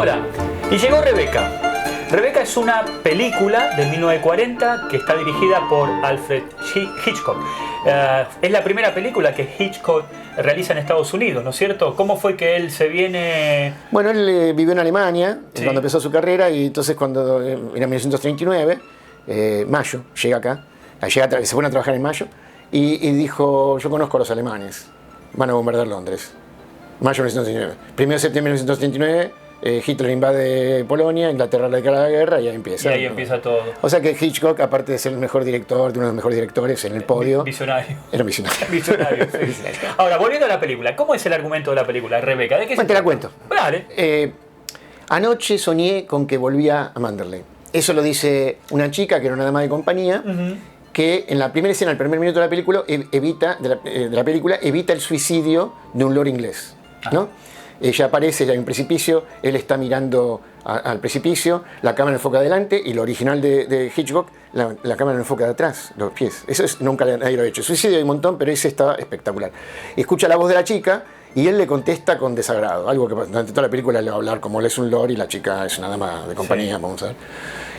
Hola, y llegó Rebeca. Rebeca es una película de 1940 que está dirigida por Alfred Hitchcock. Es la primera película que Hitchcock realiza en Estados Unidos, ¿no es cierto? ¿Cómo fue que él se viene...? Bueno, él vivió en Alemania cuando Sí. empezó su carrera, y entonces cuando era 1939, mayo, llega acá, se pone a trabajar en mayo, y dijo: yo conozco a los alemanes, van a bombardear Londres. Mayo de 1939. 1 de septiembre de 1939, Hitler invade Polonia, Inglaterra le declara la guerra y ahí empieza. Y ahí empieza todo. O sea que Hitchcock, aparte de ser el mejor director, de uno de los mejores directores en el podio, Visionario. era un visionario. Visionario, sí. Ahora, volviendo a la película, ¿cómo es el argumento de la película, Rebeca? ¿De qué Bueno, te la cuento. Dale. Anoche soñé con que volvía a Manderley. Eso lo dice una chica que era una dama de compañía, que en la primera escena, el primer minuto de la película, evita el suicidio de un lord inglés, ¿no? Ella aparece, ya hay un precipicio, él está mirando al precipicio, la cámara enfoca adelante, y lo original de Hitchcock, la cámara enfoca de atrás, los pies. Eso nunca nadie lo ha hecho. Suicidio hay un montón, pero ese está espectacular. Y escucha la voz de la chica y él le contesta con desagrado, algo que durante toda la película le va a hablar como él es un lord y la chica es una dama de compañía, sí. Vamos a ver.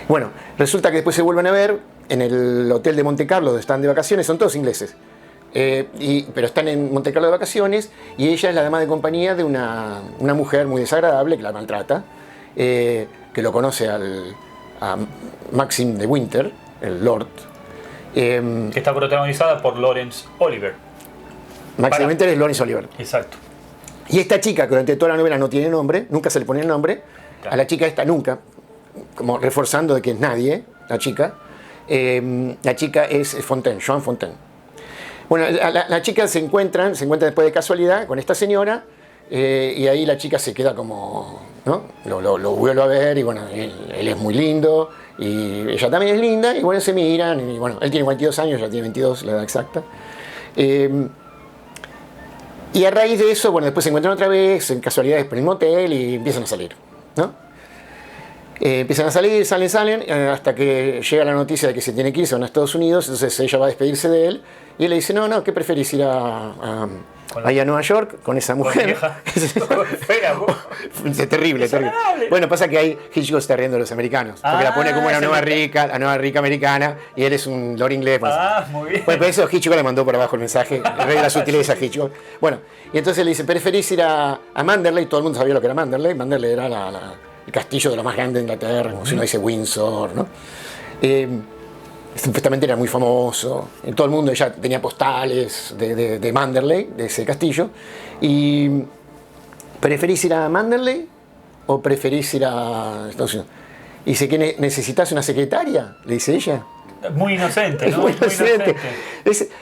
Bueno, resulta que después se vuelven a ver en el hotel de Monte Carlo, donde están de vacaciones, son todos ingleses. Pero están en Monte Carlo de vacaciones, y ella es la dama de compañía de una mujer muy desagradable que la maltrata, que lo conoce a Maxim de Winter, el Lord. Que está protagonizada por Laurence Olivier. Maxim de Winter es Laurence Olivier. Exacto. Y esta chica, que durante toda la novela no tiene nombre, nunca se le pone el nombre, Claro. a la chica esta nunca, como reforzando de que es nadie, la chica es Fontaine, Joan Fontaine. Bueno, la chica se encuentra después de casualidad con esta señora, y ahí la chica se queda como, ¿no? Lo vuelve a ver, y bueno, él es muy lindo, y ella también es linda, y bueno, se miran, y bueno, él tiene 42 años, ella tiene 22, la edad exacta. Y a raíz de eso, bueno, después se encuentran otra vez, en casualidades por el motel, y empiezan a salir, ¿no? Empiezan a salir, salen, hasta que llega la noticia de que se tiene que ir, se van a Estados Unidos. Entonces ella va a despedirse de él, y él le dice: no, ¿qué preferís, ir ahí a Nueva York con esa mujer? Es terrible. Bueno, pasa que ahí Hitchcock está riendo de los americanos, porque la pone como la nueva rica americana, y él es un lord inglés. Pues. Muy bien. Bueno, por eso Hitchcock le mandó por abajo el mensaje, el rey de la sutileza, Hitchcock. Bueno, y entonces le dice: ¿preferís ir a Manderley? Todo el mundo sabía lo que era Manderley. Manderley era el castillo de lo más grande de Inglaterra, como si uno dice Windsor, ¿no? Supuestamente era muy famoso, en todo el mundo. Ella tenía postales de Manderley, de ese castillo. Y ¿preferís ir a Manderley o preferís ir a Estados Unidos? Y dice: ¿que necesitas una secretaria? Le dice ella. Muy inocente, ¿no? Es muy inocente.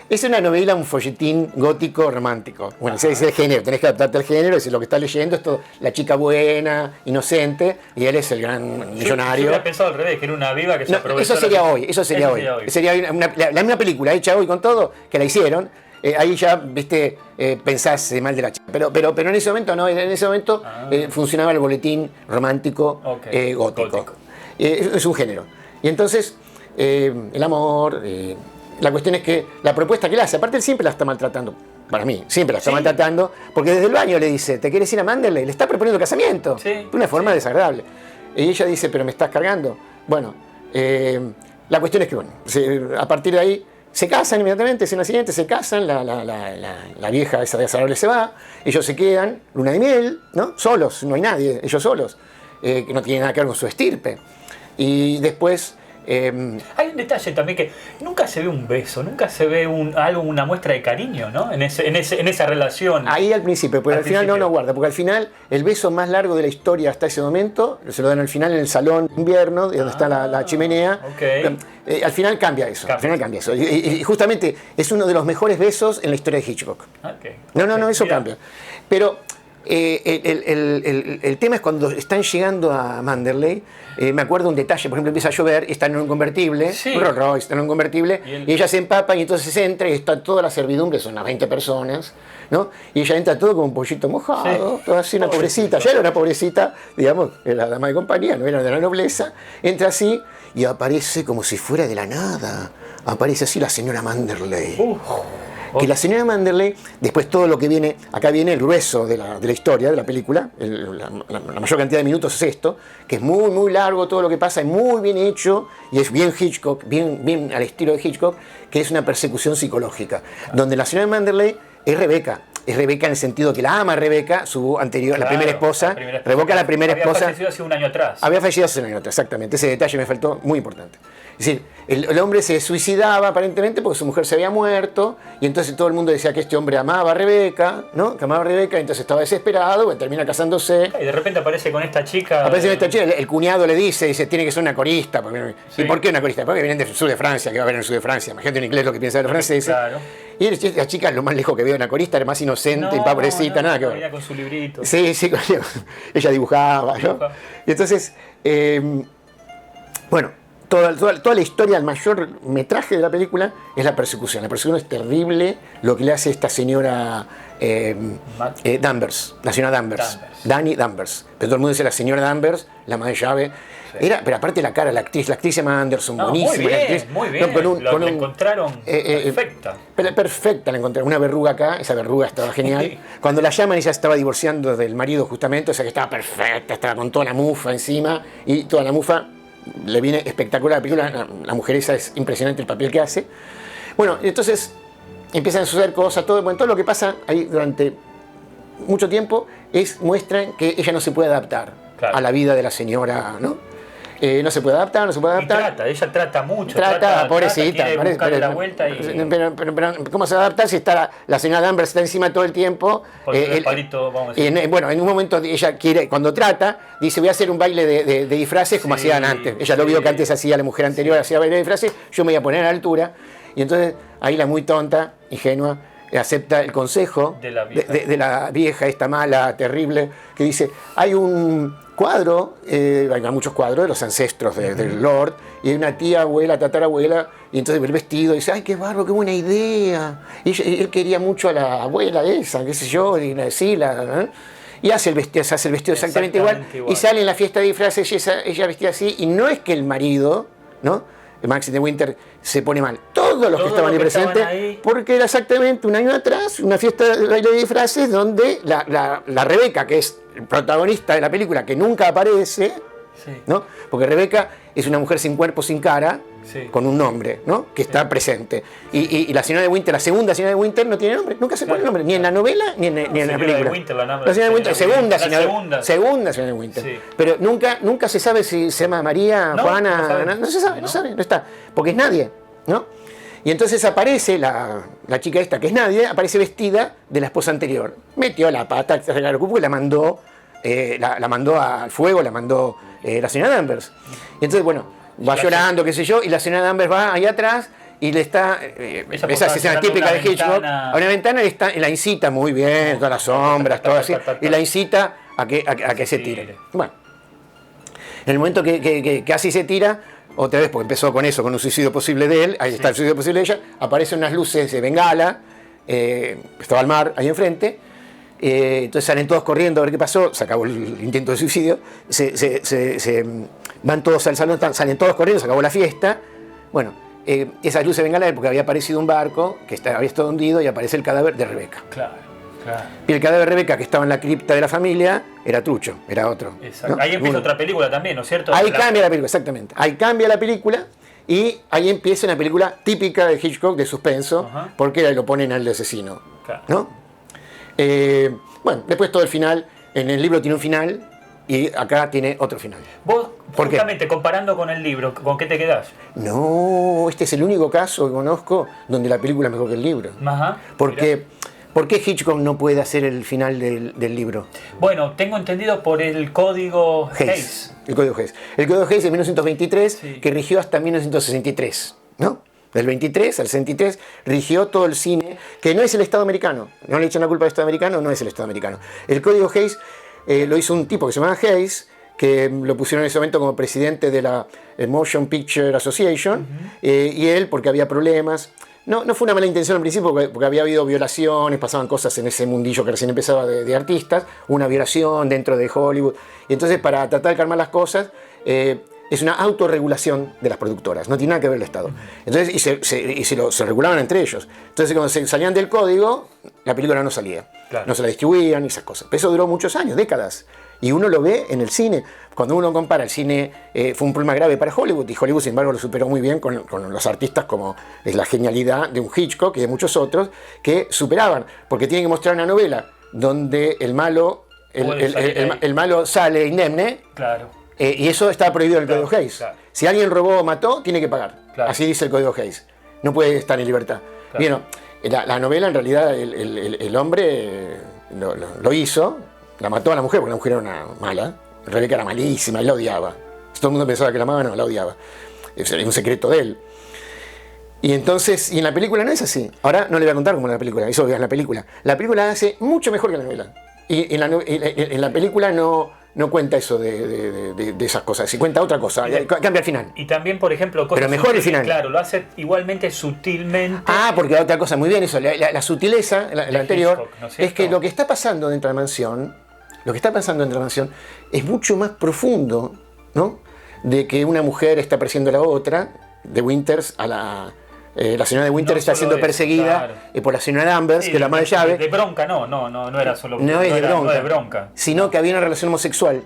Es una novela, un folletín gótico romántico. Bueno, ese es el género, tenés que adaptarte al género, es lo que estás leyendo, es todo, la chica buena, inocente, y él es el gran millonario. Yo había pensado al revés, que era una viva que se aprovechó. Eso sería hoy. Sería la misma película hecha hoy con todo, que la hicieron. Ahí ya, viste, pensás mal de la chica. Pero en ese momento no, en ese momento funcionaba el boletín romántico, gótico. Es un género. Y entonces, el amor, la cuestión es que la propuesta que le hace, aparte él siempre la está maltratando, para mí, siempre la está maltratando, porque desde el baño le dice: ¿te quieres ir a Manderley? Le está proponiendo casamiento, de una forma desagradable. Y ella dice: ¿pero me estás cargando? Bueno, la cuestión es que, bueno, a partir de ahí se casan inmediatamente, escena siguiente, se casan, la vieja esa desagradable se va, ellos se quedan, luna de miel, ¿no? Solos, no hay nadie, ellos solos, que no tienen nada que ver con su estirpe. Y después... hay un detalle también, que nunca se ve un beso, nunca se ve una muestra de cariño, ¿no? En esa relación. Ahí al principio, pero al final no guarda, porque al final el beso más largo de la historia hasta ese momento se lo dan al final en el salón de invierno, donde está la chimenea. Okay. Al final cambia eso. Y justamente es uno de los mejores besos en la historia de Hitchcock. No, eso cambia. Pero el tema es cuando están llegando a Manderley. Me acuerdo un detalle, por ejemplo, empieza a llover, están en un convertible, un Rolls Royce, están en un convertible, y ella se empapa, y entonces entra, y está toda la servidumbre, son unas 20 personas, ¿no? Y ella entra todo como un pollito mojado, toda así, una pobrecita. Ya era una pobrecita, digamos, era la dama de compañía, no era de la nobleza. Entra así y aparece como si fuera de la nada. Aparece así la señora Manderley. Que la señora Manderley, después todo lo que viene, acá viene el grueso de la historia de la película, la mayor cantidad de minutos es esto, que es muy, muy largo todo lo que pasa, es muy bien hecho, y es bien Hitchcock, bien al estilo de Hitchcock, que es una persecución psicológica, donde la señora Manderley es Rebeca. Es Rebeca en el sentido que la ama Rebeca, su anterior, la primera esposa. Rebeca, la primera esposa. Había fallecido hace un año atrás. Había fallecido hace un año atrás, exactamente. Ese detalle me faltó, muy importante. Es decir, el hombre se suicidaba aparentemente porque su mujer se había muerto, y entonces todo el mundo decía que este hombre amaba a Rebeca, ¿no? Que amaba a Rebeca, y entonces estaba desesperado, y termina casándose. Y de repente aparece con esta chica. Aparece con esta chica, el cuñado le dice, tiene que ser una corista. Sí. ¿Y por qué una corista? Porque vienen del sur de Francia, que va a ver en el sur de Francia. Imagínate en inglés lo que piensa de los franceses. Claro. Y la chica es lo más lejos que veo de una corista, era más inocente, pobrecita, nada que ver. Venía con su librito. Sí, ella dibujaba, ¿no? Y entonces, bueno, toda la historia, el mayor metraje de la película es la persecución. La persecución es terrible, lo que le hace esta señora Danvers, la señora Danvers. Dani Danvers. Pero todo el mundo dice la señora Danvers, la madre llave. Sí. Pero aparte la cara, la actriz se llama Anderson, buenísima. Muy bien, la encontraron perfecta. Perfecta la encontraron, una verruga acá, esa verruga estaba genial. Cuando la llaman ella estaba divorciando del marido justamente, o sea que estaba perfecta, estaba con toda la mufa encima, y toda la mufa le viene espectacular. La película, la mujer esa es impresionante el papel que hace. Bueno, entonces empiezan a suceder cosas, todo lo que pasa ahí durante mucho tiempo muestran que ella no se puede adaptar a la vida de la señora, ¿no? No se puede adaptar. Ella trata mucho. Pobrecita. La vuelta pero ¿cómo se va a adaptar si está la señora Danvers está encima todo el tiempo? El palito, vamos a decir. Bueno, en un momento ella quiere, cuando trata, dice voy a hacer un baile de disfraces como hacían antes. Ella lo vio que antes hacía la mujer anterior, hacía baile de disfraces, yo me voy a poner a la altura. Y entonces ahí la muy tonta, ingenua, acepta el consejo de la vieja, esta mala, terrible, que dice, hay un cuadro, hay muchos cuadros de los ancestros del Lord, y hay una tía, abuela, tatarabuela, y entonces ve el vestido y dice, ay, qué bárbaro, qué buena idea. Y él quería mucho a la abuela esa, qué sé yo, y decirla, y se hace el vestido exactamente igual, y sale en la fiesta de disfraces ella vestida así, y no es que el marido, ¿no? Maxine de Winter se pone mal. Todos los que estaban ahí presentes, porque era exactamente un año atrás una fiesta de baile de disfraces donde la Rebeca, que es el protagonista de la película, que nunca aparece, ¿no? Porque Rebeca es una mujer sin cuerpo, sin cara, con un nombre, ¿no? Que está presente. Y la señora de Winter, la segunda señora de Winter, no tiene nombre, nunca se pone nombre, ni en la novela ni en la película. De Winter, la señora de Winter, segunda señora de Winter. Sí. Pero nunca se sabe si se llama María, Juana, no se sabe, no está, porque es nadie, ¿no? Y entonces aparece la chica esta, que es nadie, aparece vestida de la esposa anterior. Metió la pata, y la mandó al fuego, la mandó la señora Danvers. Y entonces, bueno, va llorando, qué sé yo, y la señora Danvers va ahí atrás y le está, esa escena típica de Hitchcock, a una ventana la incita muy bien, todas las sombras, todo así, y la incita a que se tire. Bueno, en el momento que casi se tira, otra vez, porque empezó con eso, con un suicidio posible de él, ahí está el suicidio posible de ella, aparecen unas luces de bengala, estaba el mar ahí enfrente, entonces salen todos corriendo a ver qué pasó, se acabó el intento de suicidio, van todos al salón, salen todos corriendo, se acabó la fiesta. Bueno, esas luces bengala porque había aparecido un barco que había estado hundido y aparece el cadáver de Rebeca. Claro. Y el cadáver de Rebeca, que estaba en la cripta de la familia, era trucho, era otro. Exacto. ¿No? Ahí empieza otra película también, ¿no es cierto? Ahí cambia la película, exactamente. Ahí cambia la película y ahí empieza una película típica de Hitchcock, de suspenso, porque ahí lo ponen al asesino. Claro. ¿No? Bueno, después todo el final, en el libro tiene un final y acá tiene otro final. Vos, justamente comparando con el libro, ¿con qué te quedás? No, este es el único caso que conozco donde la película es mejor que el libro. ¿Por qué Hitchcock no puede hacer el final del libro? Bueno, tengo entendido por el código Hays. El código Hays. El código Hays de 1923, que rigió hasta 1963, ¿no? Del 23 al 63 rigió todo el cine, que no es el Estado americano. No le echan la culpa al Estado americano, no es el Estado americano. El código Hays lo hizo un tipo que se llama Hays, que lo pusieron en ese momento como presidente de la Motion Picture Association, y él, porque había problemas. No fue una mala intención al principio porque había habido violaciones, pasaban cosas en ese mundillo que recién empezaba de artistas, una violación dentro de Hollywood. Y entonces para tratar de calmar las cosas, es una autorregulación de las productoras, no tiene nada que ver el Estado. Entonces, se regulaban entre ellos. Entonces, cuando se salían del código, la película no salía. Claro. No se la distribuían y esas cosas. Pero eso duró muchos años, décadas. Y uno lo ve en el cine. Cuando uno compara el cine, fue un problema grave para Hollywood, y Hollywood, sin embargo, lo superó muy bien con los artistas, como es la genialidad de un Hitchcock y de muchos otros, que superaban, porque tienen que mostrar una novela donde el malo sale indemne. Claro. Y eso está prohibido en el Código Hays. Claro. Si alguien robó o mató, tiene que pagar. Claro. Así dice el Código Hays. No puede estar en libertad. Claro. Bien, la novela, en realidad, el hombre lo hizo, la mató a la mujer, porque la mujer era una mala. Rebeca era malísima, él la odiaba. Todo el mundo pensaba que la amaba, no, la odiaba. Era un secreto de él. Y entonces, y en la película no es así. Ahora no le voy a contar cómo es la película, eso es la película. La película hace mucho mejor que la novela. Y en la película no cuenta eso de esas cosas, si cuenta otra cosa, cambia el final. Y también, por ejemplo, pero mejor el final. Claro, lo hace igualmente sutilmente. Porque otra cosa, muy bien eso, la sutileza, la anterior, Hitchcock, ¿no es cierto? Es que lo que está pasando dentro de la mansión, es mucho más profundo, ¿no? De que una mujer está persiguiendo a la otra, de Winters a la señora de Winter está siendo perseguida por la señora Danvers, que es la ama de llave. De bronca, no era solo no es de bronca, sino que había una relación homosexual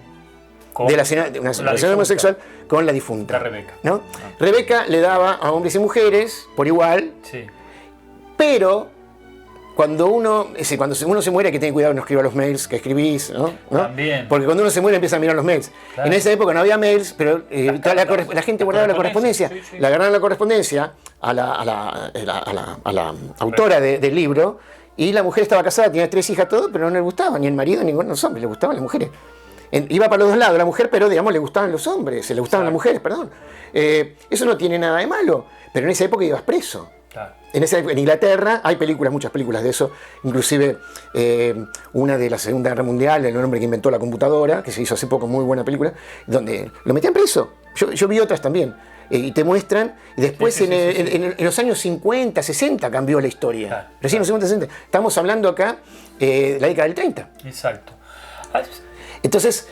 de la señora, una relación homosexual con la difunta. La Rebeca. ¿No? Rebeca le daba a hombres y mujeres por igual, sí. Pero cuando uno se muere hay que tener cuidado, no escriba los mails que escribís, ¿no? También. Porque cuando uno se muere empieza a mirar los mails. Claro. En esa época no había mails, pero la gente guardaba la correspondencia. Sí. La agarraron la correspondencia a la autora del libro, y la mujer estaba casada, tenía 3 hijas, todo, pero no le gustaba ni el marido ni los hombres, le gustaban las mujeres. Iba para los dos lados la mujer, pero digamos le gustaban los hombres, le gustaban las mujeres, perdón. Eso no tiene nada de malo, pero en esa época ibas preso. Claro. En Inglaterra hay muchas películas de eso, inclusive una de la Segunda Guerra Mundial, el hombre que inventó la computadora, que se hizo hace poco, muy buena película, donde lo metían preso. Yo vi otras también, y te muestran, y después en los años 50, 60 cambió la historia. Claro, recién en los 50, 60. Estamos hablando acá de la década del 30. Exacto. Entonces,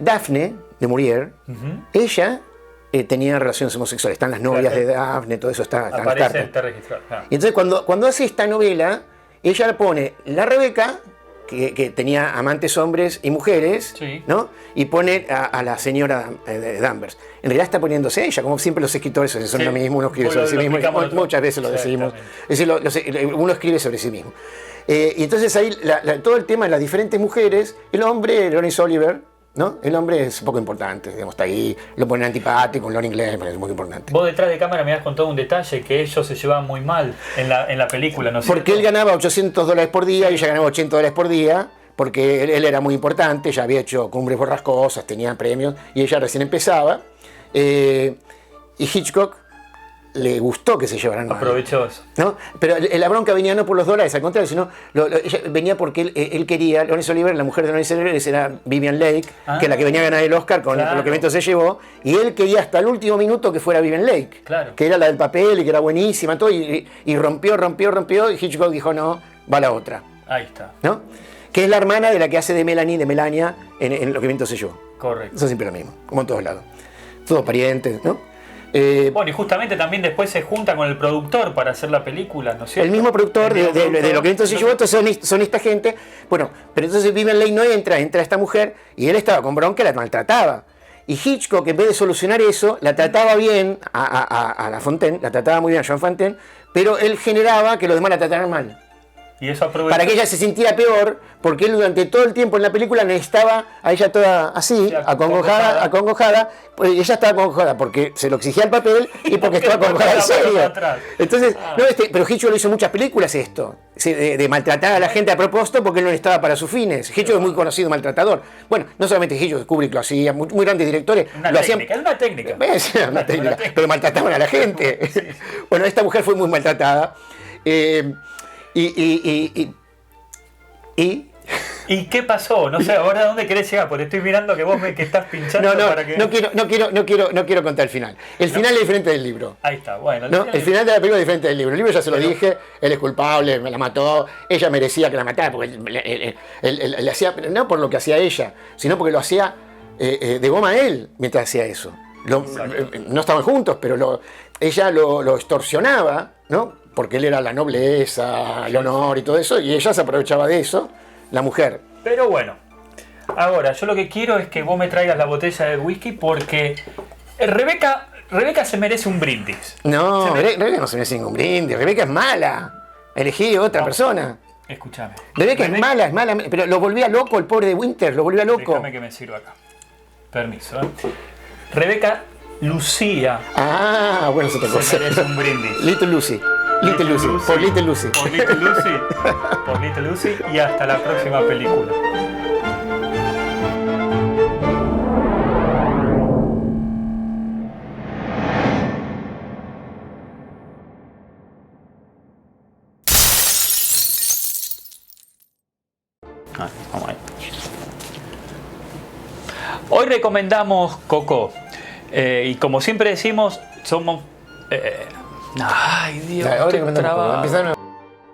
Daphne de Maurier, ella tenía relaciones homosexuales, están las novias de Daphne, todo eso está en las cartas. Está registrado. Y entonces cuando hace esta novela, ella pone la Rebeca, que tenía amantes hombres y mujeres, sí. ¿No? Y pone a la señora Danvers. En realidad está poniéndose ella, como siempre los escritores son lo mismo, uno escribe sobre sí mismo, muchas veces lo decimos. Es decir, uno escribe sobre sí mismo. Y entonces ahí todo el tema de las diferentes mujeres, el hombre, Laurence Olivier, ¿no? El hombre es poco importante, digamos, está ahí, lo ponen antipático, en lo inglés, pero es muy importante. Vos detrás de cámara me has contado un detalle, que ellos se llevaban muy mal en la película, ¿no es cierto? Porque él ganaba $800 por día y ella ganaba $80 por día, porque él era muy importante, ya había hecho Cumbres Borrascosas, tenía premios, y ella recién empezaba. Y Hitchcock le gustó que se llevaran mal. Aprovechó eso. ¿No? Pero la bronca venía no por los dólares, al contrario, sino ella venía porque él quería, Laurence Olivier, la mujer de Laurence Olivier era Vivien Leigh, que es la que venía a ganar el Oscar con lo que evento se llevó, y él quería hasta el último minuto que fuera Vivien Leigh, que era la del papel y que era buenísima, todo, y rompió, y Hitchcock dijo, no, va la otra. Ahí está. ¿No? Que es la hermana de la que hace de Melania, en lo que evento se llevó. Correcto. Eso es siempre lo mismo, como en todos lados. Todos parientes, ¿no? Bueno, y justamente también después se junta con el productor para hacer la película, ¿no es cierto? El mismo productor de lo que entonces llevó, son esta gente. Bueno, pero entonces Vivien Leigh no entra esta mujer, y él estaba con bronca, la maltrataba. Y Hitchcock, en vez de solucionar eso, la trataba bien a la Fontaine, la trataba muy bien a Joan Fontaine, pero él generaba que los demás la trataran mal. Y eso para que ella se sintiera peor, porque él durante todo el tiempo en la película necesitaba a ella toda así, acongojada, pues ella estaba acongojada porque se lo exigía el papel y porque estaba acongojada en serio. Entonces, pero Hitchcock lo hizo en muchas películas esto, de maltratar a la gente a propósito porque él no estaba para sus fines. Hitchcock es muy conocido maltratador. Bueno, no solamente Hitchcock, Kubrick lo hacía, muy grandes directores lo hacían. Es una técnica. Una técnica, pero maltrataban a la gente. Sí. Bueno, esta mujer fue muy maltratada. ¿Y qué pasó? No sé, ahora dónde querés llegar, porque estoy mirando que vos que estás pinchando para que... No quiero contar el final. El final es diferente del libro. Ahí está, bueno. El final de la película es diferente del libro. El libro ya se lo dije, él es culpable, me la mató, ella merecía que la matara, porque él hacía, no por lo que hacía ella, sino porque lo hacía de goma a él mientras hacía eso. No estaban juntos, pero ella lo extorsionaba, ¿no? Porque él era la nobleza, el honor y todo eso, y ella se aprovechaba de eso, la mujer. Pero bueno, ahora yo lo que quiero es que vos me traigas la botella de whisky porque Rebeca se merece un brindis. No, Rebeca no se merece ningún brindis, Rebeca es mala. Elegí otra persona. Escúchame. Rebeca es mala, pero lo volvía loco el pobre de Winter, lo volvía loco. Déjame que me sirva acá. Permiso, ¿eh? Rebeca Lucía. Ah, bueno, se te se merece un brindis. Little Lucy. Little Lucy. Por Little Lucy. Por Little Lucy. Por Little Lucy. Y hasta la próxima película. Vamos ahí. Hoy recomendamos Coco. Y como siempre decimos, somos... ay, Dios, Ahora recomendamos Coco.